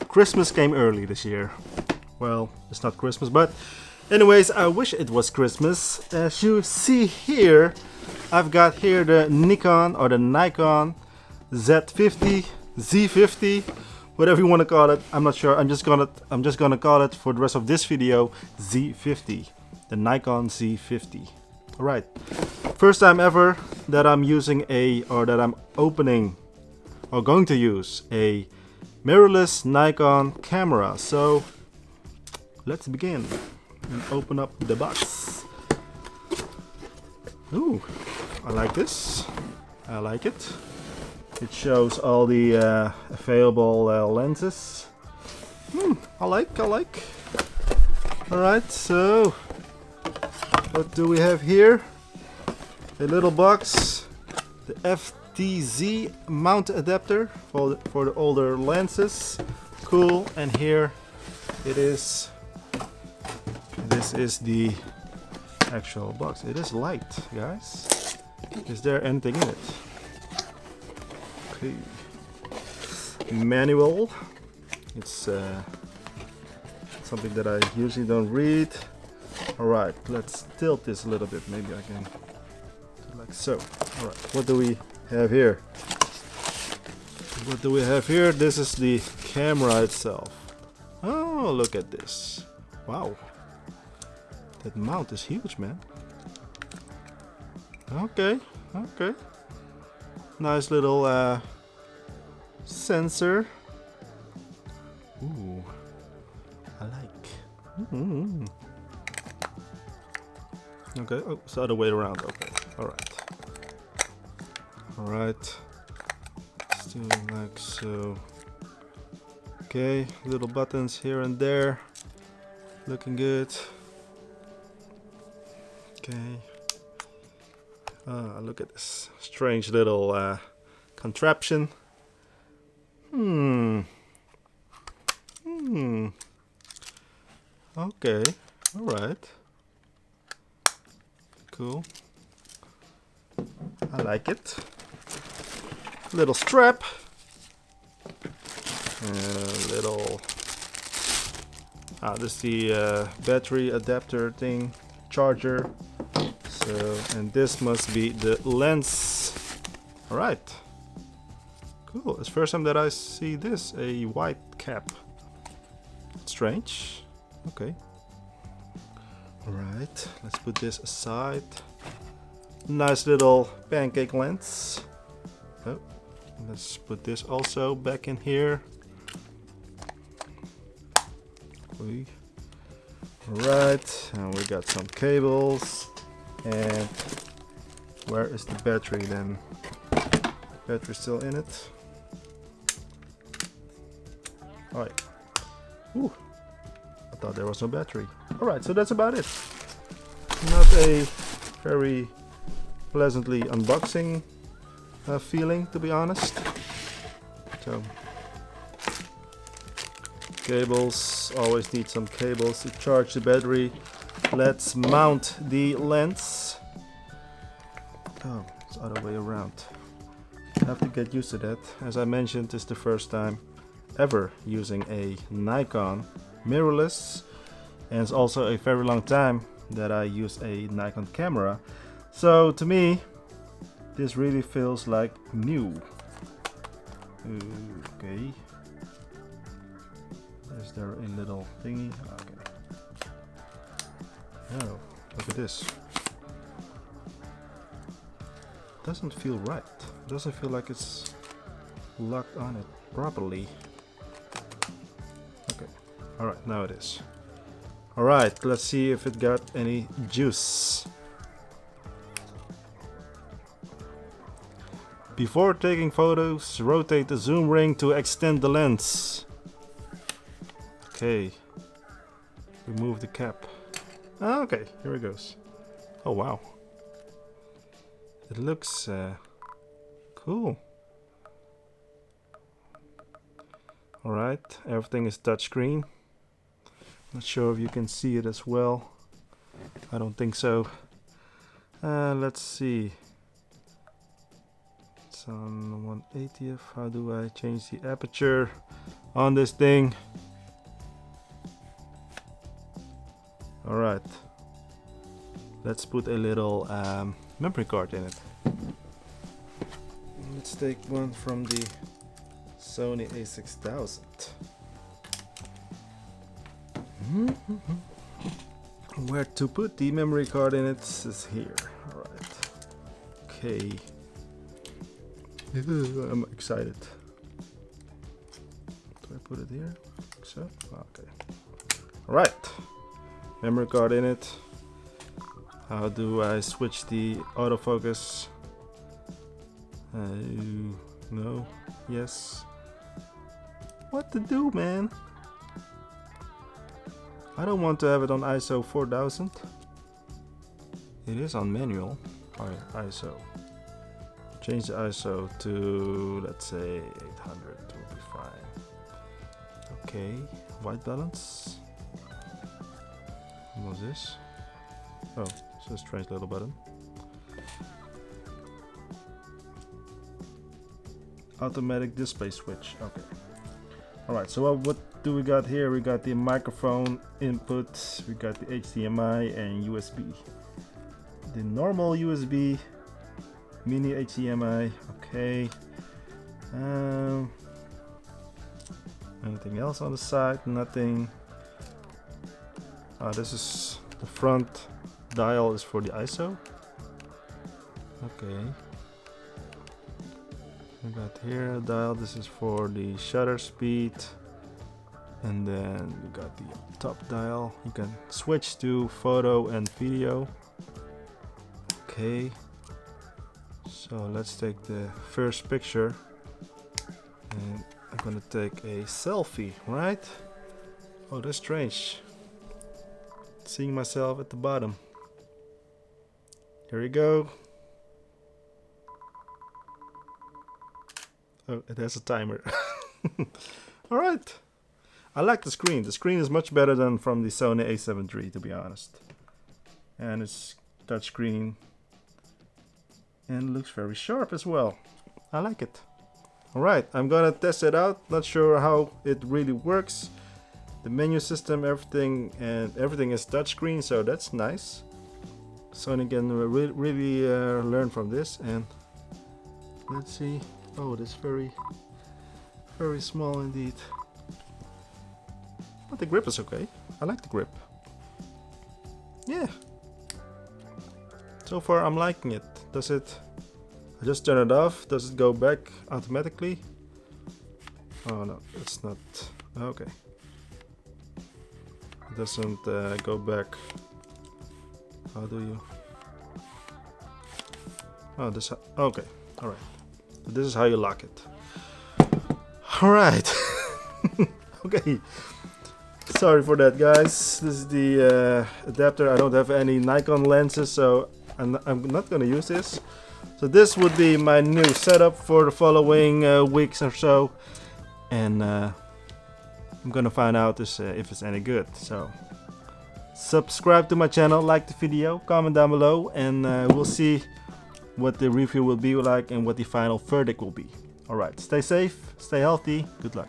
Christmas came early this year. Well, it's not Christmas, but anyways, I wish it was Christmas. As you see here, I've got here the Nikon or the Nikon Z50, Z50, whatever you want to call it. I'm not sure. I'm just gonna call it for the rest of this video Z50, the Nikon Z50. All right, first time ever that I'm using that I'm opening or going to use a mirrorless Nikon camera. So let's begin and open up the box. Ooh, I like this. I like it. It shows all the available lenses. I like. Alright, so what do we have here? A little box. The FTZ mount adapter for the older lenses. Cool. And here it is. This is the actual box. It is light, guys. Is there anything in it? Okay. Manual. It's something that I usually don't read. Alright, let's tilt this a little bit. Maybe I can do like so. Alright, what do we have here? What do we have here? This is the camera itself. Oh, look at this. Wow. That mount is huge, man. Okay. Nice little sensor. Ooh, I like. Okay, oh, it's the other way around. Okay, alright. Still like so. Okay, little buttons here and there. Looking good. Okay. Look at this strange little contraption. Okay. Alright. Cool. I like it. Little strap. Little. This is the battery adapter thing. Charger. So, and this must be the lens. Alright. Cool. It's the first time that I see this. A white cap. Strange. Okay. Alright. Let's put this aside. Nice little pancake lens. Oh. Let's put this also back in here. Okay. Alright. And we got some cables. And where is the battery then? Battery still in it. Alright. Ooh. I thought there was no battery. Alright, so that's about it. Not a very pleasantly unboxing feeling, to be honest. So, cables, always need some cables to charge the battery. Let's mount the lens. Oh, it's the other way around. I have to get used to that. As I mentioned, it's the first time ever using a Nikon mirrorless, and it's also a very long time that I use a Nikon camera. So to me, this really feels like new. Okay. Is there a little thingy? Okay. Oh, look at this. Doesn't feel right. Doesn't feel like it's locked on it properly. Okay. Alright, now it is. Alright, let's see if it got any juice. Before taking photos, rotate the zoom ring to extend the lens. Okay. Remove the cap. Okay, here it goes. Oh wow. It looks cool. Alright, everything is touchscreen. Not sure if you can see it as well. I don't think so. Let's see. It's on 1/80th. How do I change the aperture on this thing? Alright. Let's put a little memory card in it. Let's take one from the Sony a6000. Where to put the memory card in it is here. Alright. Okay. I'm excited. Do I put it here? Like so? Okay. Alright. Memory card in it. How do I switch the autofocus? No. Yes. What to do, man? I don't want to have it on ISO 4000. It is on manual. ISO. Change the ISO to, let's say, 800 will be fine. Okay, white balance. What was this? Oh, it's a strange little button. Automatic display switch. Okay. Alright, so what do we got here? We got the microphone input, we got the HDMI and USB. The normal USB, mini HDMI, okay. Anything else on the side? Nothing. This is the front dial is for the ISO. Okay. We got here a dial, this is for the shutter speed. And then we got the top dial. You can switch to photo and video. Okay. So let's take the first picture. And I'm gonna take a selfie, right? Oh, that's strange. Seeing myself at the bottom. Here we go. Oh, it has a timer. Alright. I like the screen. The screen is much better than from the Sony a7 III, to be honest. And it's touchscreen. And looks very sharp as well. I like it. Alright, I'm gonna test it out. Not sure how it really works. The menu system, everything is touchscreen, so that's nice. Sony can really learn from this. And let's see. Oh, that's very small indeed. But the grip is okay. I like the grip. Yeah. So far I'm liking it. Does it... I just turn it off. Does it go back automatically? Oh no, it's not... Okay. It doesn't go back. How do you... Oh, this... Okay, alright. This is how you lock it. Alright. Okay. Sorry for that, guys. This is the adapter. I don't have any Nikon lenses, so I'm not gonna use this. So this would be my new setup for the following weeks or so, and I'm gonna find out if it's any good. So subscribe to my channel, like the video, comment down below, and we'll see what the review will be like and what the final verdict will be. Alright, stay safe, stay healthy, good luck.